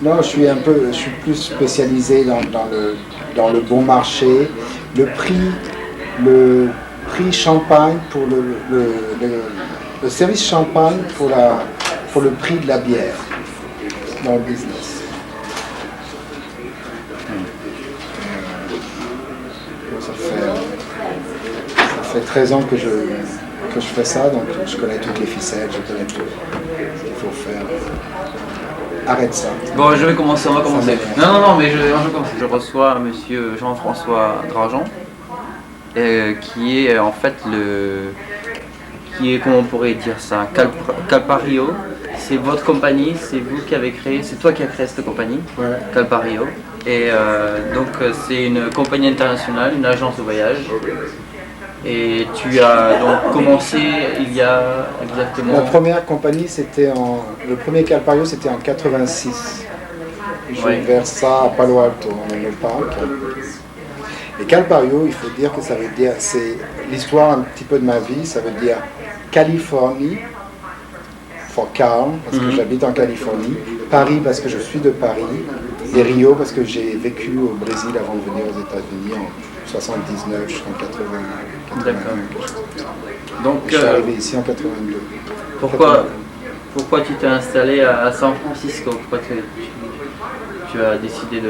Non, je suis plus spécialisé dans le bon marché. Le prix, le prix champagne pour le service champagne pour le prix de la bière dans le business. Ça fait 13 ans que je fais ça, donc je connais toutes les ficelles, je connais tout ce qu'il faut faire. Arrête ça. Bon, je vais commencer, on va commencer. Non, mais je commence. Je reçois monsieur Jean-François Drageon, qui est en fait comment on pourrait dire ça, Calpario. C'est votre compagnie, c'est vous qui avez créé, c'est toi qui as créé cette compagnie, Ouais. Calpario. Et donc c'est une compagnie internationale, une agence de voyage. Et tu as donc commencé il y a exactement... La première compagnie, le premier Calpario, c'était en 86. J'ai ouvert ça à Palo Alto, dans le parc. Et Calpario, il faut dire que ça veut dire, c'est l'histoire un petit peu de ma vie, ça veut dire Californie, for Cal, parce que j'habite en Californie, Paris parce que je suis de Paris, et Rio parce que j'ai vécu au Brésil avant de venir aux États-Unis en 79 jusqu'en 80. Donc, je suis arrivé ici en 82. Pourquoi tu t'es installé à San Francisco? Pourquoi tu as décidé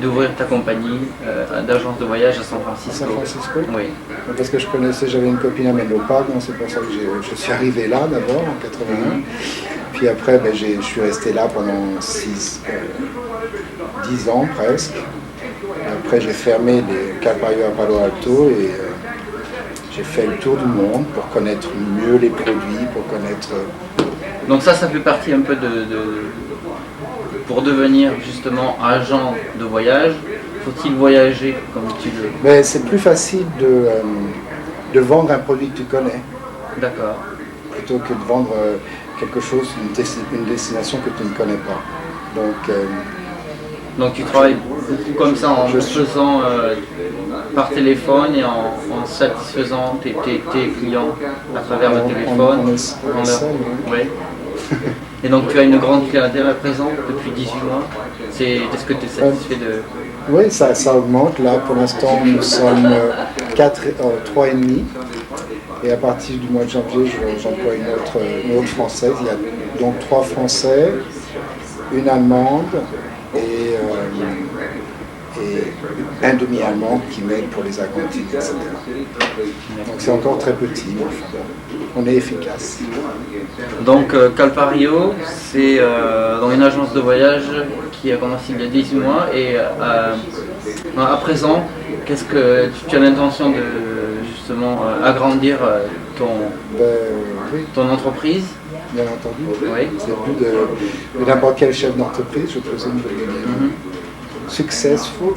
d'ouvrir ta compagnie d'agence de voyage à San Francisco? À San Francisco? Oui. Parce que j'avais une copine à Menlo Park, donc c'est pour ça que je suis arrivé là d'abord en 81. Puis après, je suis resté là pendant 10 ans presque. Après, j'ai fermé les Calpario à Palo Alto et j'ai fait le tour du monde pour connaître mieux les produits, pour connaître... Donc ça fait partie un peu pour devenir justement agent de voyage, faut-il voyager comme tu le... Mais c'est plus facile de vendre un produit que tu connais. D'accord. Plutôt que de vendre quelque chose, une destination que tu ne connais pas. Donc tu travailles beaucoup comme ça en faisant par téléphone et en satisfaisant tes clients à travers le téléphone. Oui. Et donc tu as une grande clientèle à présent depuis 18 mois. Est-ce que tu es satisfait de... Oui, ça augmente. Là pour l'instant nous sommes 3,5. Et à partir du mois de janvier, j'emploie une autre française. Il y a donc 3 Français, une Allemande et un demi-allemand qui m'aide pour les acomptes, etc. Donc c'est encore très petit, mais enfin, on est efficace. Donc Calpario, c'est dans une agence de voyage qui a commencé il y a 18 mois et à présent, qu'est-ce que tu as l'intention de justement agrandir ton entreprise? Bien entendu, oui. C'est plus de n'importe quel chef d'entreprise, je présume, de devenir successful,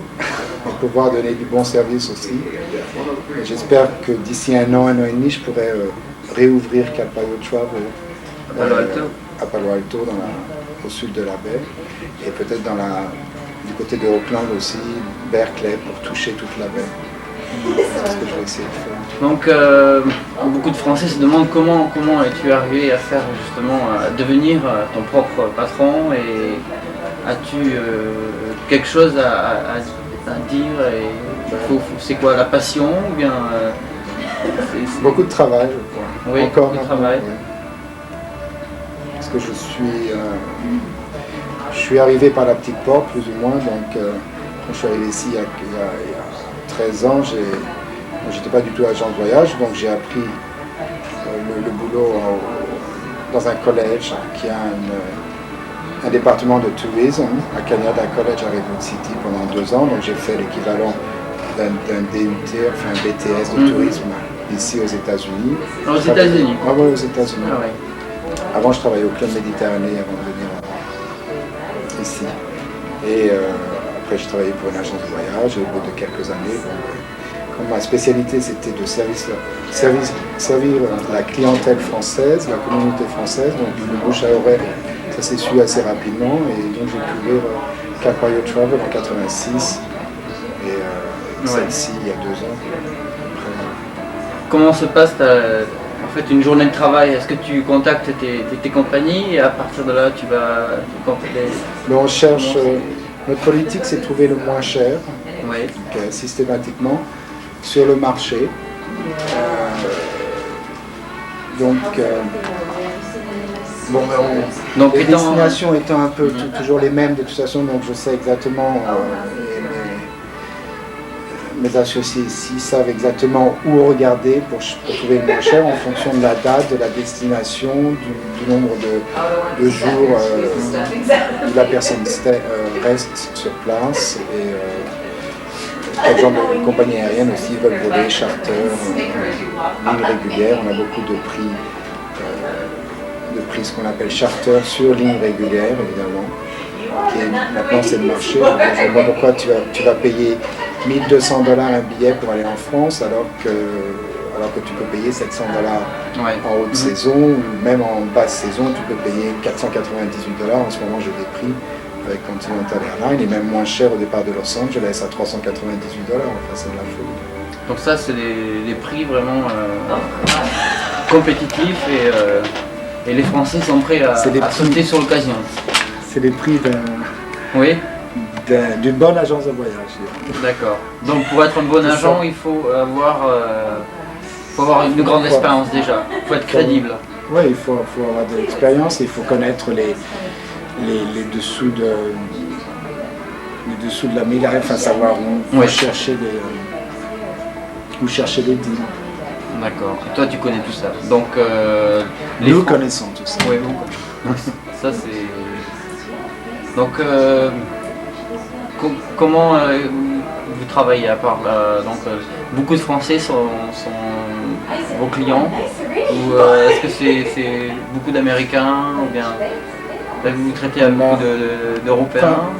pour pouvoir donner du bon service aussi. J'espère que d'ici un an et demi, je pourrai réouvrir Calpario Travel à Palo Alto, au sud de la baie, et peut-être du côté de Oakland aussi, Berkeley, pour toucher toute la baie. C'est ce que je vais essayer de faire. Donc, beaucoup de Français se demandent comment es-tu arrivé à faire justement, à devenir ton propre patron, et as-tu quelque chose à dire, et c'est quoi la passion ou bien beaucoup de travail, je crois. Oui, encore beaucoup de travail. Oui. Parce que je suis arrivé par la petite porte plus ou moins, donc quand je suis arrivé ici il y a 13 ans, j'étais pas du tout agent de voyage, donc j'ai appris le boulot dans un collège qui a un département de tourisme à Canada College à Redwood City pendant 2 ans, donc j'ai fait l'équivalent d'un DUT, enfin un BTS de tourisme ici aux États-Unis. Aux États-Unis? Ah oui, aux États-Unis. Ah, ouais. Avant, je travaillais au Club Méditerranée avant de venir ici. Et après, j'ai travaillé pour une agence de voyage au bout de quelques années. Comme ma spécialité, c'était de servir la clientèle française, la communauté française, donc le bouche à oreille, ça s'est su assez rapidement. Et donc, j'ai pu ouvrir Calpario Travel en 86 et celle-ci il y a 2 ans. Comment se passe En fait, une journée de travail, est-ce que tu contactes tes compagnies et à partir de là, tu vas contacter? On cherche, notre politique, c'est de trouver le moins cher, oui. Systématiquement, sur le marché. Donc, les destinations étant un peu toujours les mêmes de toute façon, donc je sais exactement, mes associés ici savent exactement où regarder pour trouver le moins cher en fonction de la date, de la destination, du nombre de jours où la personne reste sur place. Et par exemple, les compagnies aériennes aussi veulent voler, charter, ligne régulière. On a beaucoup de prix, ce qu'on appelle charter sur ligne régulière, évidemment. Maintenant, c'est le marché. Donc, je ne vois pas pourquoi tu vas payer $1 200 un billet pour aller en France alors que tu peux payer $700 en haute saison ou même en basse saison, tu peux payer $498. En ce moment, j'ai des prix avec Continental Airlines et même moins cher au départ de Los Angeles à $398. Enfin, c'est de la folie. Donc ça, c'est les prix vraiment compétitifs et les Français sont prêts à sauter sur l'occasion. C'est les prix d'une bonne agence de voyage. D'accord. Donc pour être un bon agent, il faut avoir une grande expérience déjà. Il faut être crédible. Oui, il faut avoir de l'expérience et il faut connaître les dessous de la médaille, enfin savoir où chercher des deals. D'accord. Et toi, tu connais tout ça. Donc nous connaissons tout ça. Oui, vous. Ça c'est. Donc comment vous travaillez à part beaucoup de Français sont vos clients ou est-ce que c'est beaucoup d'Américains ou bien vous traitez à beaucoup d'Européens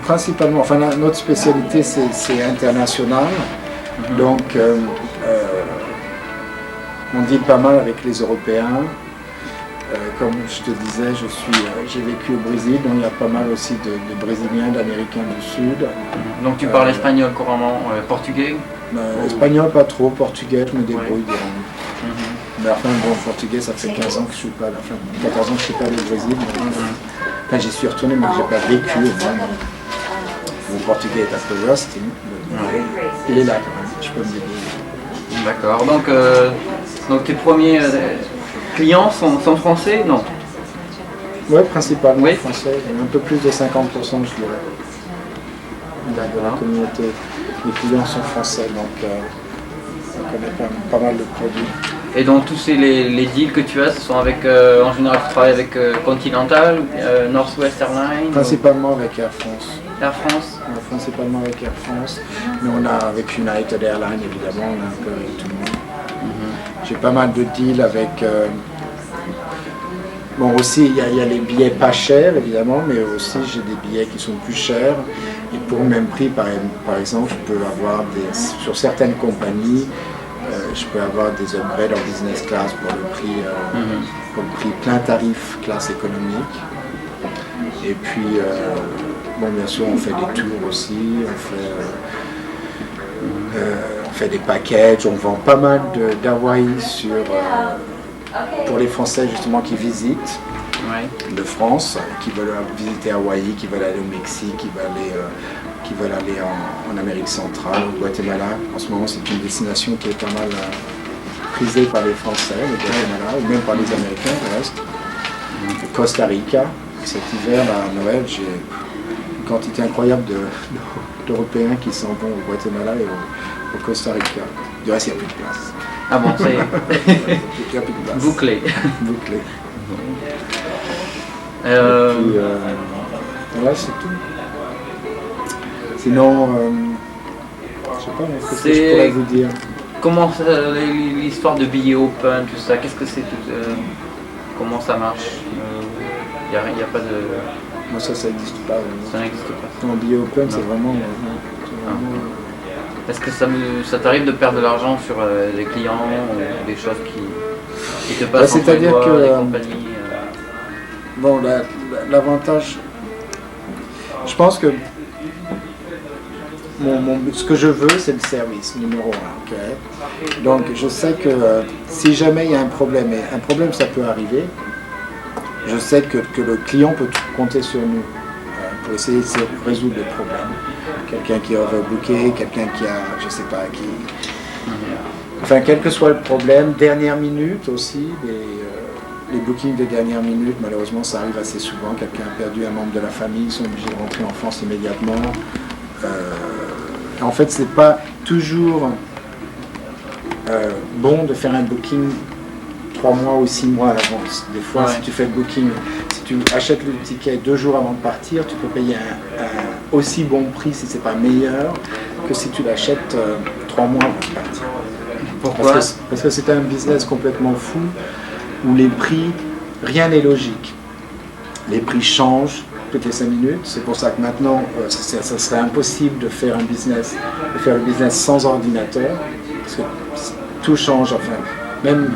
principalement, enfin notre spécialité c'est international, donc on deal pas mal avec les Européens. Comme je te disais, j'ai vécu au Brésil, donc il y a pas mal aussi de Brésiliens, d'Américains du Sud. Donc tu parles espagnol couramment, portugais Espagnol pas trop, portugais je me débrouille. Mais enfin bon, portugais ça fait 15 ans que je suis pas là, enfin 14 ans que je suis pas allé au Brésil. Enfin j'y suis retourné mais j'ai pas vécu. Mon portugais est un peu rusty, il est là quand même, je peux me débrouiller. D'accord, donc tes premiers clients sont français, non? Oui, principalement français, un peu plus de 50% je dirais. De la communauté, les clients sont français, donc on connaît pas mal de produits. Et donc tous les deals que tu as, ce sont avec, en général tu travailles avec Continental, Northwest Airlines? Principalement avec Air France. Air France? Principalement avec Air France, mais on a avec United Airlines évidemment, on a un peu avec tout le monde. J'ai pas mal de deals avec... aussi il y a les billets pas chers évidemment, mais aussi j'ai des billets qui sont plus chers. Et pour le même prix, par exemple, je peux avoir sur certaines compagnies, je peux avoir des upgrades en business class pour le prix plein tarif, classe économique. Et puis, bien sûr, on fait des tours aussi, on fait des packages, on vend pas mal d'Hawaï pour les Français justement qui visitent de France, qui veulent visiter Hawaï, qui veulent aller au Mexique, qui veulent aller en Amérique centrale, au Guatemala. En ce moment, c'est une destination qui est pas mal prisée par les Français, le Guatemala, ou même par les Américains, du reste. Costa Rica, cet hiver, à Noël, j'ai une quantité incroyable d'Européens qui s'en vont au Guatemala et au Costa Rica. Du reste, il n'y a plus de place. Ah bon, ça y est. Il n'y a plus de place. Bouclé. Et puis, voilà, c'est tout. Sinon, je sais pas, qu'est-ce que je pourrais vous dire? Comment l'histoire de billets open, tout ça, qu'est-ce que c'est comment ça marche? Il n'y a pas de... Moi ça n'existe pas. Ça n'existe pas. En billet open, c'est vraiment... Est-ce que ça t'arrive de perdre de l'argent sur des clients ou des choses qui te passent entre les doigts, des compagnies Bon, l'avantage, je pense que ce que je veux, c'est le service numéro 1. Okay? Donc je sais que si jamais il y a un problème, et un problème ça peut arriver, je sais que le client peut compter sur nous pour essayer de résoudre le problème. Quelqu'un qui a overbooké, quelqu'un qui a, je sais pas, qui... Enfin, quel que soit le problème, dernière minute aussi, les bookings de dernière minute, malheureusement, ça arrive assez souvent. Quelqu'un a perdu un membre de la famille, ils sont obligés de rentrer en France immédiatement. En fait, c'est pas toujours bon de faire un booking 3 mois ou 6 mois à l'avance. Des fois, si tu fais le booking, si tu achètes le ticket 2 jours avant de partir, tu peux payer un aussi bon prix, si c'est pas meilleur, que si tu l'achètes 3 mois avant de partir. Pourquoi ? Parce que c'est un business complètement fou, où les prix, rien n'est logique. Les prix changent toutes les 5 minutes. C'est pour ça que maintenant, ça serait impossible de faire le business sans ordinateur, parce que tout change, enfin, même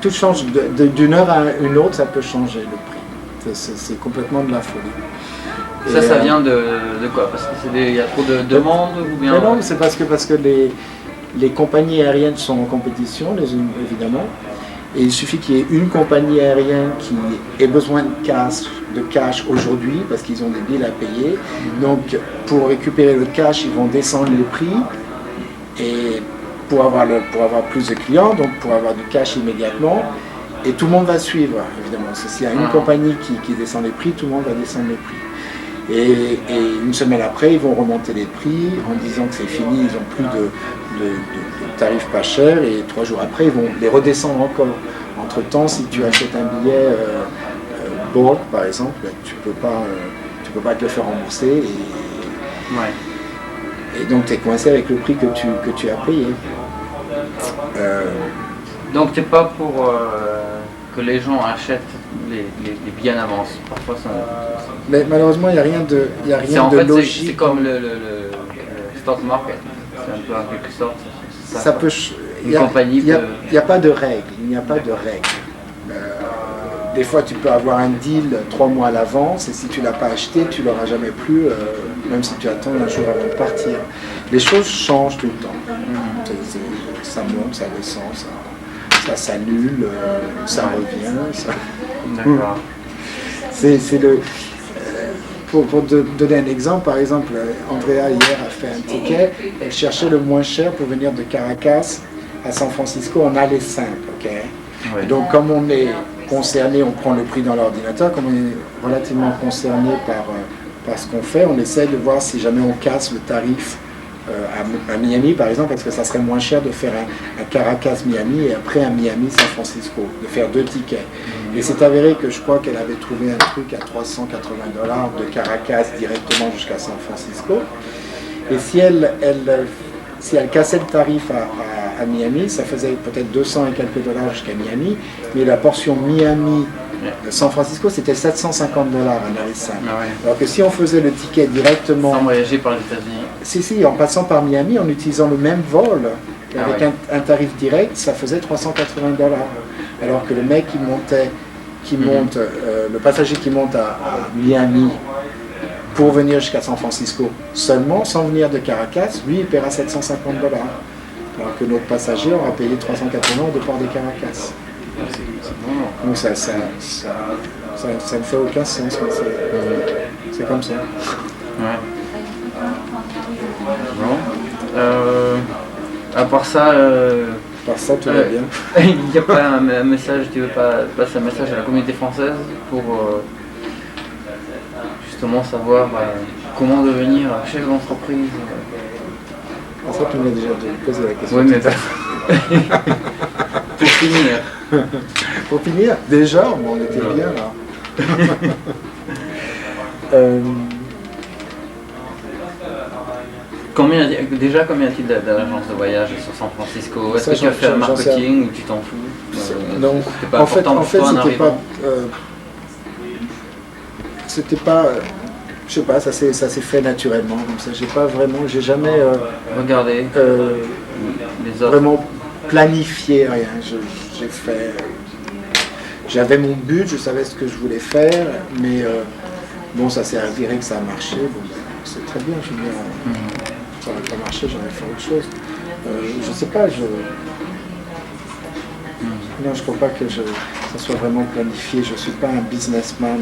tout change d'une heure à une autre, ça peut changer le prix. C'est complètement de la folie. Ça vient de quoi ? Parce qu'il y a trop de demandes ou bien... Non, c'est parce que les compagnies aériennes sont en compétition, les unes évidemment. Et il suffit qu'il y ait une compagnie aérienne qui ait besoin de cash aujourd'hui, parce qu'ils ont des billes à payer. Donc, pour récupérer le cash, ils vont descendre les prix. Et pour avoir plus de clients, donc pour avoir du cash immédiatement. Et tout le monde va suivre, évidemment. S'il y a une compagnie qui descend les prix, tout le monde va descendre les prix. Et une semaine après, ils vont remonter les prix en disant que c'est fini, ils n'ont plus de tarifs pas chers, et 3 jours après, ils vont les redescendre encore. Entre-temps, si tu achètes un billet Borg, par exemple, tu peux pas te le faire rembourser, et donc tu es coincé avec le prix que tu as payé. Donc tu n'es pas pour que les gens achètent les billets en avance. Parfois, mais malheureusement, il n'y a rien de logique. C'est comme le stock market. C'est un peu en quelque sorte. Ça peut. Il n'y a pas de règle. Il n'y a pas de règle. Des fois, tu peux avoir un deal 3 mois à l'avance, et si tu ne l'as pas acheté, tu ne l'auras jamais plus, même si tu attends un jour avant de partir. Les choses changent tout le temps. Ça monte, ça descend, ça s'annule, ça revient. D'accord. Pour te donner un exemple, par exemple, Andrea hier a fait un ticket, elle cherchait le moins cher pour venir de Caracas à San Francisco en aller simple. Okay? Oui. Donc comme on est concerné, on prend le prix dans l'ordinateur, comme on est relativement concerné par ce qu'on fait, on essaie de voir si jamais on casse le tarif à Miami par exemple, parce que ça serait moins cher de faire un Caracas-Miami et après un Miami-San Francisco, de faire 2 tickets. Et c'est avéré que je crois qu'elle avait trouvé un truc à $380 de Caracas directement jusqu'à San Francisco. Et si elle cassait le tarif à Miami, ça faisait peut-être 200 et quelques dollars jusqu'à Miami, mais la portion Miami San Francisco, c'était $750 un aller simple. Ah ouais. Alors que si on faisait le ticket directement... Sans voyager par les États-Unis. Si, en passant par Miami, en utilisant le même vol, avec un tarif direct, ça faisait $380. Alors que le mec le passager qui monte à Miami pour venir jusqu'à San Francisco seulement, sans venir de Caracas, lui, il paiera $750. Alors que notre passager aura payé $380 au départ de Caracas. Donc ça ne fait aucun sens, mais c'est comme ça. Ouais. Bon. À part ça, tout va bien. Il n'y a pas un message, tu veux pas passer un message à la communauté française pour justement savoir comment devenir chef d'entreprise. Ça, tu m'as déjà posé la question. Oui, mais pour finir. Pour finir, déjà, on était bien là. Combien y a-t-il d'agences de voyage sur San Francisco? Est-ce que tu as fait un marketing ou tu t'en fous? Non, en fait, c'était pas, je sais pas, ça s'est fait naturellement comme ça. J'ai jamais regardé les autres. Vraiment planifié rien. J'avais mon but, je savais ce que je voulais faire, mais bon, ça s'est avéré que ça a marché. Bon, c'est très bien, je veux dire. ça n'aurait pas marché, j'aurais fait autre chose. Je sais pas, non, je ne crois pas que ça soit vraiment planifié. Je ne suis pas un businessman.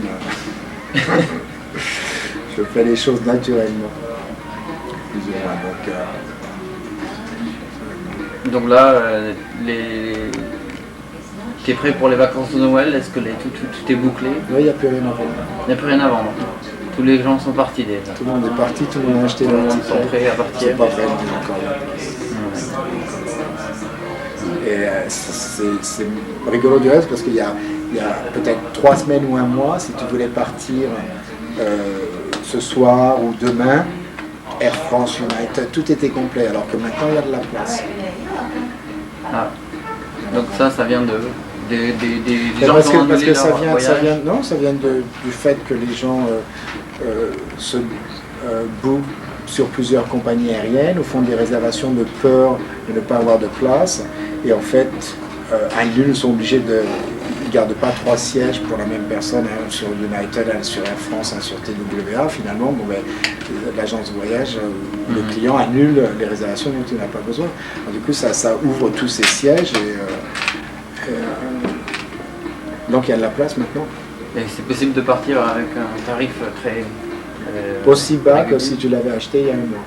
Je fais les choses naturellement. Donc là, t'es prêt pour les vacances de Noël? Est-ce que tout est bouclé? Oui, il n'y a plus rien à vendre. Il n'y a plus rien à vendre. Tous les gens sont partis déjà. Tout le monde est parti, tout le monde a acheté leur ticket. Ils sont prêts à partir. C'est pas vrai encore. Et c'est rigolo du reste parce qu'il y a peut-être 3 semaines ou un mois, si tu voulais partir ce soir ou demain, Air France, United, tout était complet, alors que maintenant il y a de la place. Ah. Donc ça vient des gens parce qui ont annulé que ça leur voyage. vient du fait que les gens se bookent sur plusieurs compagnies aériennes ou font des réservations de peur de ne pas avoir de place. Et en fait, ils sont obligés de... Ils ne gardent pas 3 sièges pour la même personne, un sur United, un sur Air France, un sur TWA. Finalement, l'agence de voyage, le client annule les réservations dont il n'a pas besoin. Alors, du coup, ça ouvre tous ces sièges et donc il y a de la place maintenant. Et c'est possible de partir avec un tarif très... aussi bas que si tu l'avais acheté il y a un mois.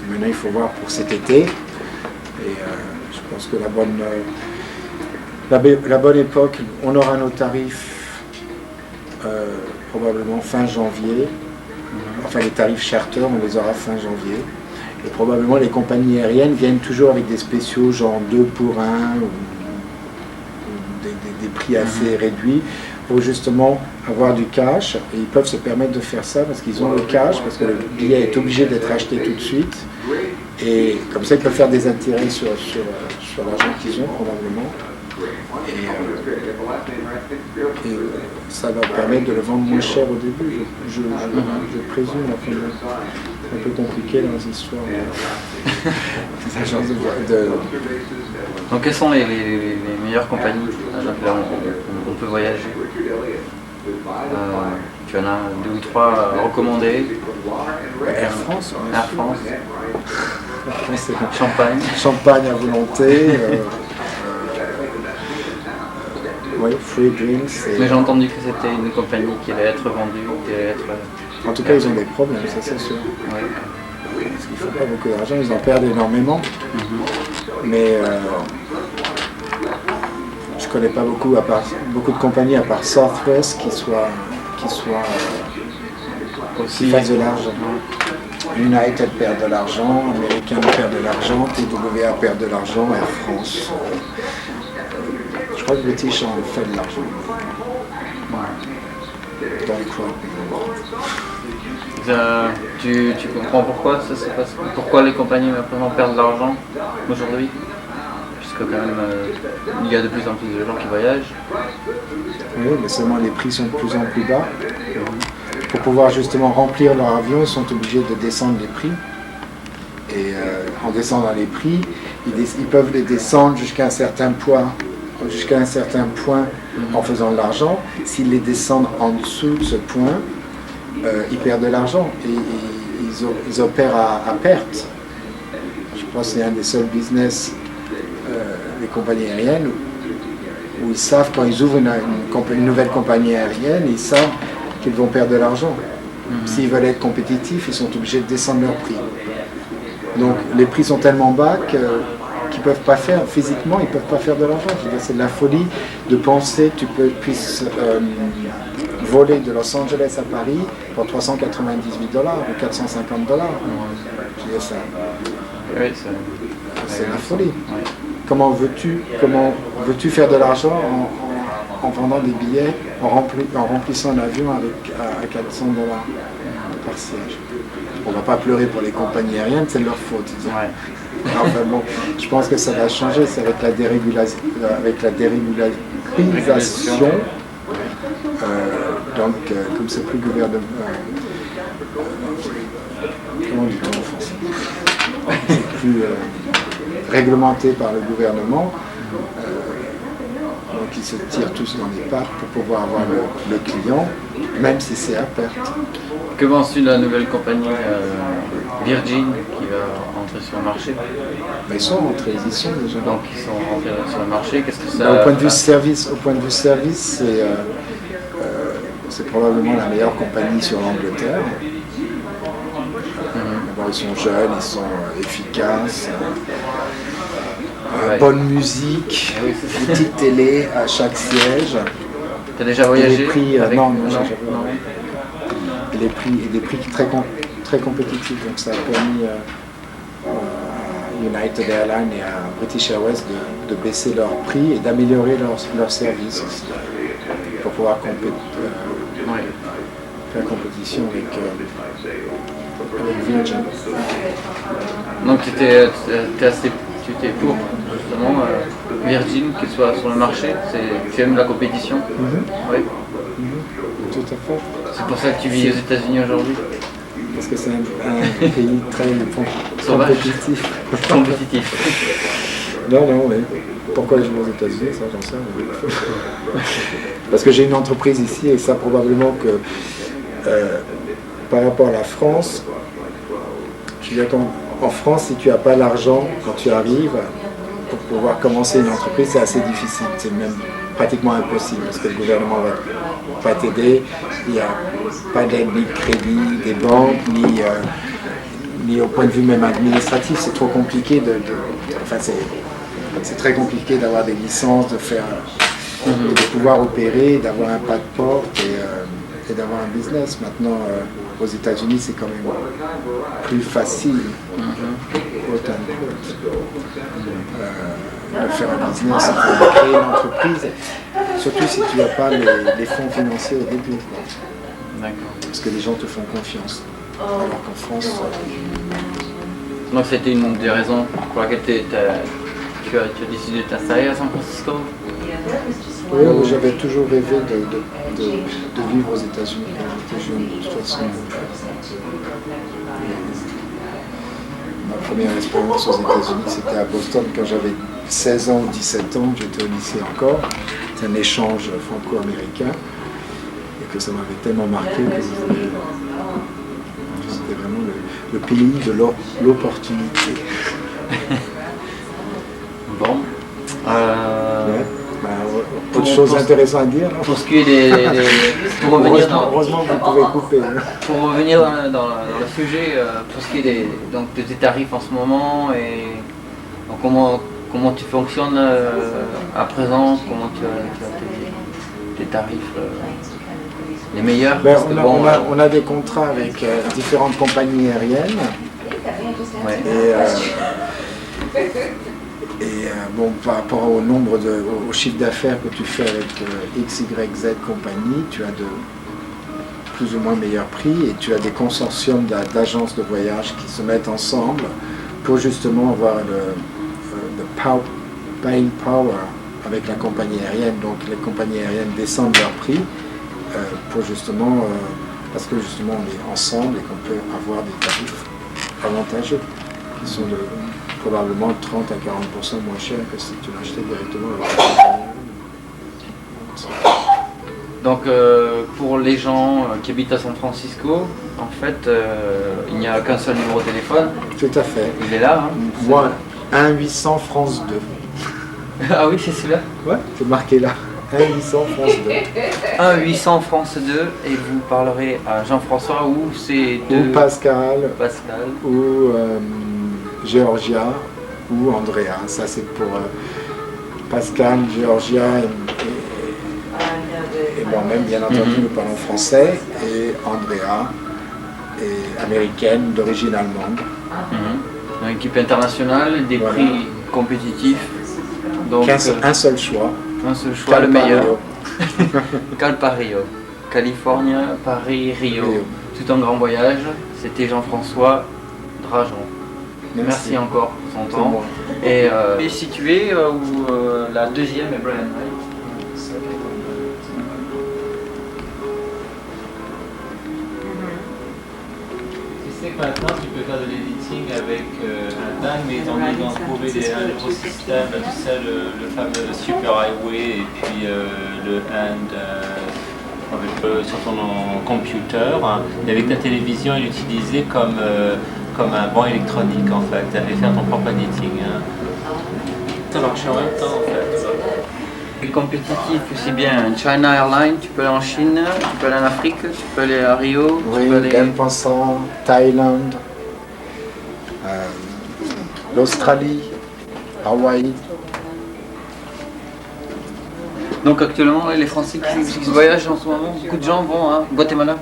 Maintenant, il faut voir pour cet été. Et je pense que la bonne époque, on aura nos tarifs probablement fin janvier. Enfin, les tarifs charter, on les aura fin janvier. Et probablement les compagnies aériennes viennent toujours avec des spéciaux genre 2 pour 1 ou des prix assez réduits pour justement avoir du cash. Et ils peuvent se permettre de faire ça parce qu'ils ont le cash, parce que le billet est obligé d'être acheté tout de suite. Et comme ça, ils peuvent faire des intérêts sur l'argent qu'ils ont probablement. Et ça leur permet de le vendre moins cher au début, je présume. Enfin, c'est un peu compliqué dans les histoires des agences de... Donc quelles sont les meilleures compagnies là, on peut voyager? Tu en as 2 ou 3 recommandées? Air France. Air France. Air France, Champagne. Champagne à volonté. Oui, Free Drinks. Mais j'ai entendu que c'était une compagnie qui allait être vendue, En tout cas, ils ont des problèmes, ça c'est sûr. Ouais. Parce qu'ils ne font pas beaucoup d'argent, ils en perdent énormément. Mais je ne connais pas beaucoup de compagnies à part Southwest qui fassent de l'argent. United perd de l'argent, American perd de l'argent, TWA perd de l'argent, Air France. Je crois que British en fait de l'argent. Tu comprends pourquoi ça se passe? Pourquoi les compagnies maintenant perdent de l'argent aujourd'hui? Puisque quand même il y a de plus en plus de gens qui voyagent. Oui, mais seulement les prix sont de plus en plus bas. Pour pouvoir justement remplir leur avion, ils sont obligés de descendre les prix. Et en descendant les prix, ils peuvent les descendre jusqu'à un certain point, en faisant de l'argent. S'ils les descendent en dessous de ce point, ils perdent de l'argent et ils opèrent à perte. Je pense que c'est un des seuls business des compagnies aériennes où ils savent, quand ils ouvrent une nouvelle compagnie aérienne, ils savent qu'ils vont perdre de l'argent. S'ils veulent être compétitifs, ils sont obligés de descendre leur prix. Donc les prix sont tellement bas qu'ils ne peuvent pas faire, physiquement, ils ne peuvent pas faire de l'argent. C'est de la folie de penser que tu puisses voler de Los Angeles à Paris pour $398 ou $450. Je veux dire, c'est de la folie. Oui. Comment veux-tu faire de l'argent en vendant des billets, en remplissant un avion à $400 par siège? On ne va pas pleurer pour les compagnies aériennes, c'est de leur faute. Ouais. Enfin bon, je pense que ça va changer, c'est avec la dérégulation. Donc, comme c'est plus gouvernement, comment dit-on en français? C'est plus réglementé par le gouvernement. Donc qu'ils se tirent tous dans les pattes pour pouvoir avoir le client, même si c'est à perte. Que penses-tu de la nouvelle compagnie Virgin qui va entrer sur le marché? Mais ils sont rentrés, ils y sont déjà. Donc ils sont rentrés sur le marché, qu'est-ce que ça... Au point de vue service, c'est probablement la meilleure compagnie sur l'Angleterre. D'abord, ils sont jeunes, ils sont efficaces, bonne musique, petite télé à chaque siège. Tu as déjà voyagé des prix, avec... Non. Et des prix très compétitifs. Donc ça a permis United Airlines et à British Airways de baisser leurs prix et d'améliorer leur service aussi, pour pouvoir faire compétition avec Virgin. Donc tu étais pour justement Virgin qui soit sur le marché, tu aimes la compétition? Oui. Tout à fait. C'est pour ça que tu vis aux États-Unis aujourd'hui? Parce que c'est un pays très compétitif. Non, oui. Pourquoi je vais aux États-Unis, ça j'en sais rien. Parce que j'ai une entreprise ici et ça probablement que par rapport à la France, je veux dire qu'en France, si tu n'as pas l'argent quand tu arrives, pour pouvoir commencer une entreprise, c'est assez difficile. C'est même pratiquement impossible parce que le gouvernement ne va pas t'aider. Il n'y a pas d'aide ni de crédit des banques, ni au point de vue même administratif. C'est trop compliqué c'est très compliqué d'avoir des licences, de pouvoir opérer, d'avoir un pas de porte et d'avoir un business. Maintenant, aux États-Unis, c'est quand même plus facile de faire un business, de créer une entreprise, surtout si tu n'as pas les fonds financiers au début. D'accord. Parce que les gens te font confiance. Alors qu'en France... Donc c'était une des raisons pour laquelle tu as décidé de t'installer à San Francisco? Oui, j'avais toujours rêvé de vivre aux États-Unis quand j'étais jeune. De toute façon, ma première expérience aux États-Unis, c'était à Boston quand j'avais 16 ans ou 17 ans, j'étais au lycée encore. C'est un échange franco-américain et que ça m'avait tellement marqué que c'était vraiment le pays de l'opportunité. Bon. Autre chose intéressante à dire. Pour ce qui est des pour revenir heureusement vous pouvez couper. Pour revenir dans le sujet, pour ce qui est de tes tarifs en ce moment et donc comment tu fonctionnes à présent, comment tu as tes tarifs les meilleurs? On a des contrats avec différentes compagnies aériennes. Ouais. Et par rapport au nombre au chiffre d'affaires que tu fais avec X, Y, Z compagnie, tu as de plus ou moins meilleurs prix et tu as des consortiums d'agences de voyage qui se mettent ensemble pour justement avoir le buying power avec la compagnie aérienne. Donc les compagnies aériennes descendent leur prix pour justement, parce que justement on est ensemble et qu'on peut avoir des tarifs avantageux qui sont probablement 30 à 40% moins cher que si tu l'achetais directement avec la compagnie. Donc pour les gens qui habitent à San Francisco, en fait, il n'y a qu'un seul numéro de téléphone. Tout à fait. Il est là. Moi, 1-800 France 2. Ah oui, c'est celui-là? Ouais, c'est marqué là. 1-800 France 2. 1-800 France 2 et vous parlerez à Jean-François ou c'est ou Pascal. Ou Georgia ou Andrea. Ça c'est pour Pascal, Georgia et moi-même, bien entendu, nous parlons français, et Andrea est américaine d'origine allemande. Une équipe internationale, des prix compétitifs. Donc, un seul choix. Un seul choix, le meilleur. Calpario. Californie, Paris, Rio. Tout un grand voyage. C'était Jean-François Drajon. Merci encore pour son temps. Et situé où la deuxième est Brian Wright. sais que maintenant tu peux faire de l'editing avec un DAN, mais ils ont trouvé un nouveau système, tu sais, le fameux Super Highway et puis le Hand sur ton computer. Et avec ta télévision, il l'utilisait comme un banc électronique en fait, et faire ton propre editing. Ça marchait en même temps en fait. C'est compétitif aussi bien. China Airlines, tu peux aller en Chine, tu peux aller en Afrique, tu peux aller à Rio. Oui, tu peux aller... bien pensant, Thaïlande, l'Australie, Hawaï. Donc actuellement, les Français qui voyagent en ce moment, beaucoup de gens vont à Guatemala.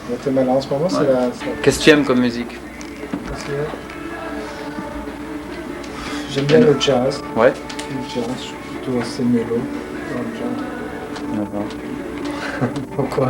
Guatemala en ce moment, c'est la... Qu'est-ce que tu aimes comme musique? J'aime bien le jazz. Ouais. Le jazz, je suis plutôt assez mélo dans le jazz. D'accord. Pourquoi?